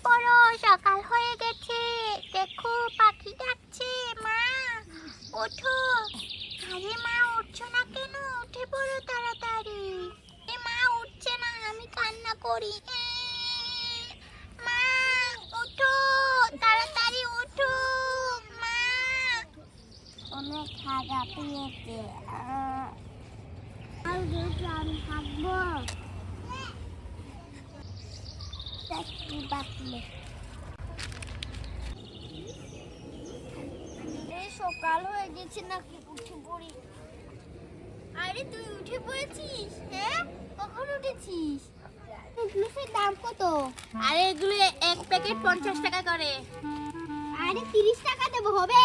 পড়ো, সকাল হয়ে গেছে। দেখো পাখি ডাকছে, মা ওঠো। আরে মা উঠছো না কেন? উঠে পড়ো তাড়াতাড়ি। এ মা উঠছে না, আমি কান্না করি। মা ওঠো, তাড়াতাড়ি ওঠো মা। অনেক খারাপ পেয়েছে। আর দুটো আমি থাকবো। সকাল হয়ে গেছে নাকি? উঠে পড়ি। আরে তুই উঠে পড়েছিস? হ্যাঁ, কখন উঠেছিস? এগুলোর দাম কত? আরে এগুলো এক প্যাকেট 50 টাকা করে। আরে 30 টাকা দেবো, হবে?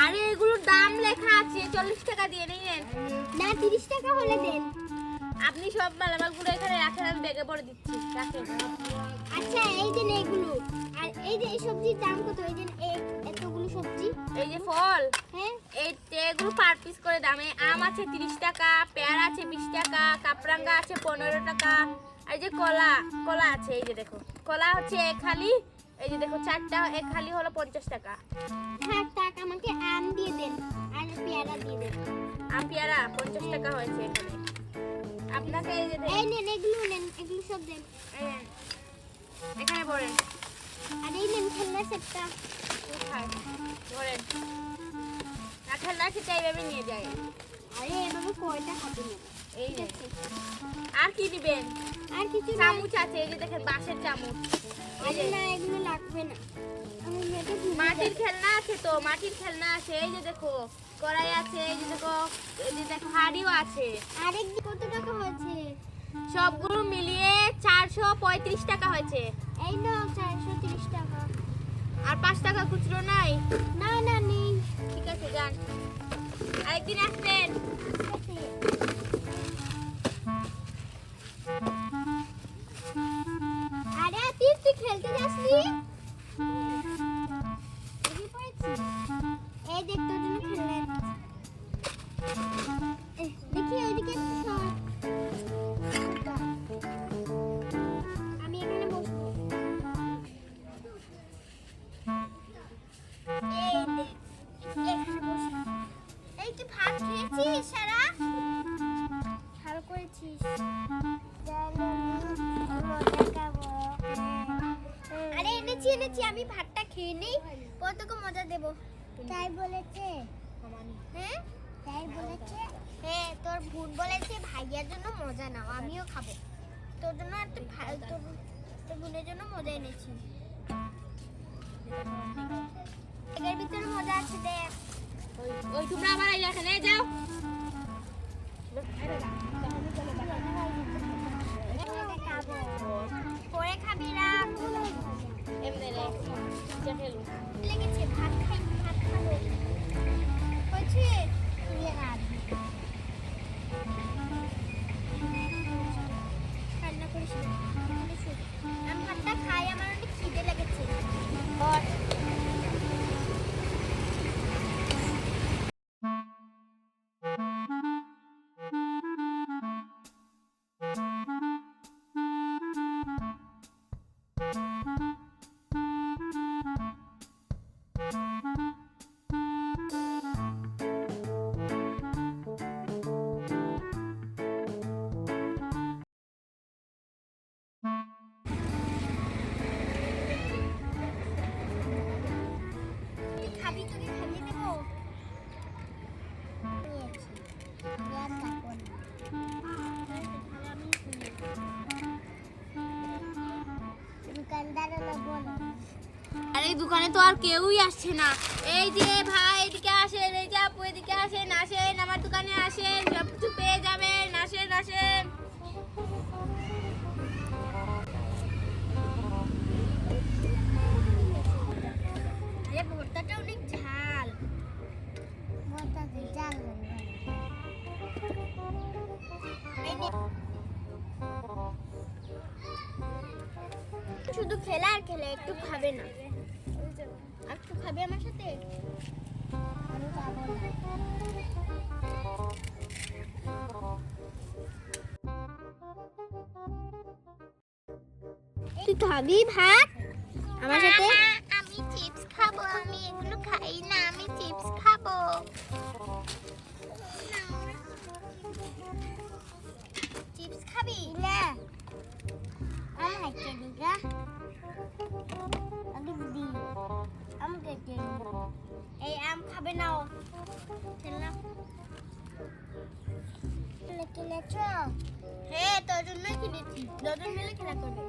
আরে এগুলোর দাম লেখা আছে, 40 টাকা দিয়ে নিন। না, 30 টাকা হলে দেন। আপনি সব মালামালগুলো এখানে রাখেন, আমি ব্যাগে ভরে দিচ্ছি। রাখেন। আচ্ছা, এই যে এগুলো। আর এই যে এই সবজির দাম কত? এই যে এতগুলো সবজি, এই যে ফল, হ্যাঁ, এগুলো পার পিস করে দামে। আম আছে 30 টাকা, পেয়ারা আছে 20 টাকা, কাপরাঙ্গা আছে 15 টাকা। আর যে কলা আছে, এই যে দেখো কলা হচ্ছে এক হালি, এই যে দেখো 4টা এক হালি হলো 50 টাকা। হ্যাঁ, টাকা আমাকে আম দিয়ে দেন আর পেয়ারা দিয়ে দেন। আম পেয়ারা 50 টাকা হয়েছে এখানে। আপনাকে এই যে এই নেন, এগুলো নেন, এগুলো সব দেন। এখানে ভরেন। আর এই নেন খেলনা সেটটা। কোথায় ভরেন? না খেলনা সেটটা এইভাবে নিয়ে যায়। আরে এভাবে কয়টা হাতে নেব? এই যে। আর কি দিবেন? আর কিছু চামচ আছে, এই যে দেখেন বাঁশের চামচ। আরে না, এগুলো লাগবে না। মাটির খেলনা আছে তো, মাটির খেলনা আছে। এই যে দেখো কড়াই আছে, এই যে দেখো হাঁড়িও আছে। আরেক কত টাকা হয়েছে? সবগুলো মিলিয়ে 435 টাকা হয়েছে। এই নাও 430 টাকা। আর 5 টাকা খুচরো নাই? না না, নেই। ঠিক আছে, যান, আরেকদিন আসবেন। আরে তুই খেলতে যাসনি? এই দেখ, তোর জন্য খেলনা দেখি, ওইদিকে আমি এখানে বসবো। এই দেখ, এখানে বসে। এই তুই ভাত খেয়েছিস সারা? ভালো করেছিস। আরে এনেছি, আমি ভাতটা খেয়ে নেই, পর তোকে মজা দেবো। তাই বলেছে? হ্যাঁ তাই বলেছে। হ্যাঁ, তোর ভূত বলেছে ভাইয়ার জন্য মজা নাও, আমিও খাবো। তোর জন্য আর তোর বোনের জন্য মজা এনেছি। এর ভিতরে মজা আছে, দেখ। ওই তোমরা আবার এখানে যাও। পরে খাবি, রাখ। এমনি লেগেছে, ভাত খাবো। হচ্ছে রান্না করিস না, আমি ভাতটা খাই, আমার অনেক খিদে লেগেছে। খাবি, তোকে খাইয়ে দেবো। আরে দোকানে তো আর কেউই আসছে না। এই যে ভাই এদিকে আসেন, এই যে আপু এদিকে আসেন, আমার দোকানে আসেন, সব কিছু পেয়ে যাবেন। আসেন। আরে ভর্তাটা অনেক ঝাল। শুধু খেলা আর খেলা, একটু খাবে না? আর একটু খাবে আমার সাথে? তুই খাবি ভাত? আমার সাথে আমি চিপস খাবো আমি এগুলো খাই না আমি চিপস খাবো চিপস খাবি না আমি খাইতে দিগা আমি দিদি আমি খেতে এই আম খাবে নাও খেলা কিনেছ হ্যাঁ তোর জন্য কিনেছি দুজন মিলে খেলা করবে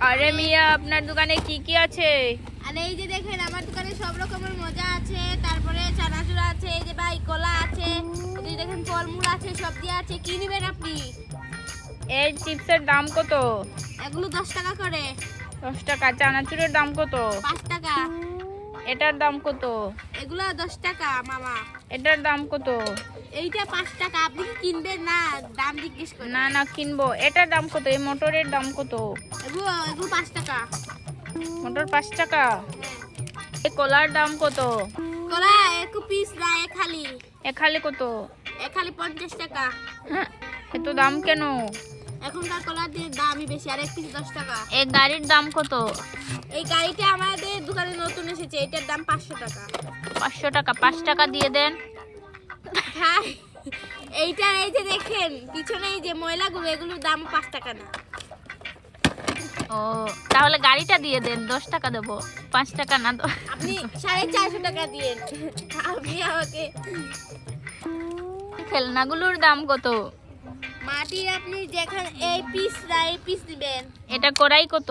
আরে মিয়া আপনার দোকানে কি কি আছে? আরে এই যে দেখেন আমার দোকানে সব রকমের মজা আছে তারপরে চানাচুর আছে এই যে ভাই কলা আছে এই যে দেখেন ফলমূল আছে সবজি আছে কি নেবেন আপনি এই চিপসের দাম কত? এগুলো 10 টাকা করে 10 টাকা। চানাচুরের দাম কত? 5 টাকা এটার দাম কত? এগুলো 10 টাকা মামা এটার দাম কত? এইটা 5 টাকা আপনি কি কিনবেন না দাম জিজ্ঞেস করেন না না কিনবো। এটার দাম কত? এই মোটরের দাম কত? এগুলো 5 টাকা মোটর 5 টাকা। হ্যাঁ এই কলার দাম কত? কলা এক পিস না এক খালি এখালি কত? এক খালি 50 টাকা হ্যাঁ, এত দাম কেন? এখনকার কলার দামই বেশি আর এক পিস 10 টাকা এই গাড়ির দাম কত? এই গাড়িটা আমাদের দোকানে নতুন এসেছে এটার দাম 500 টাকা 500 টাকা। 5 টাকা দিয়ে দেন। ভাই এইটা এই যে দেখেন পিছনে এই যে ময়লাগুলো এগুলোর দাম 5 টাকা না ও তাহলে গাড়িটা দিয়ে দেন। 10 টাকা দেবো, 5 টাকা না তো। আপনি 450 টাকা দিয়েন আপনি আমাকে খেলনাগুলোর দাম কত? মাটির আপনি যেখানে এই পিস দিবেন এটা করাই কত?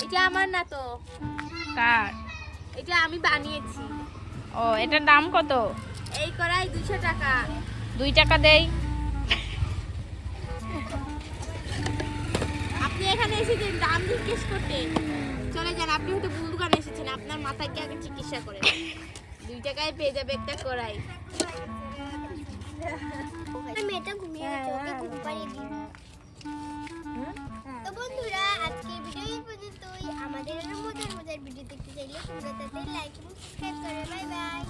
এটা আমার না তো কার? এটা আমি বানিয়েছি ও এটার দাম কত? এই কড়াই 200 টাকা 2 টাকা দেই। আপনি এখানে এসেছেন দাম জিজ্ঞেস করতে চলে যান আপনি হয়তো ভুল দোকানে এসেছেন আপনার মাথাকে আগে চিকিৎসা করেন 2 টাকায় পেয়ে যাবে একটা কড়াই আমি এটা ঘুমিয়ে গেছি ওকে ঘুম পাড়িয়ে দিই তো বন্ধুরা আজকে ভিডিও এই পর্যন্তই আমাদের এরকম মজার ভিডিও দেখতে চাইলে তোমরা তাদের লাইক এবং সাবস্ক্রাইব করে বাই বাই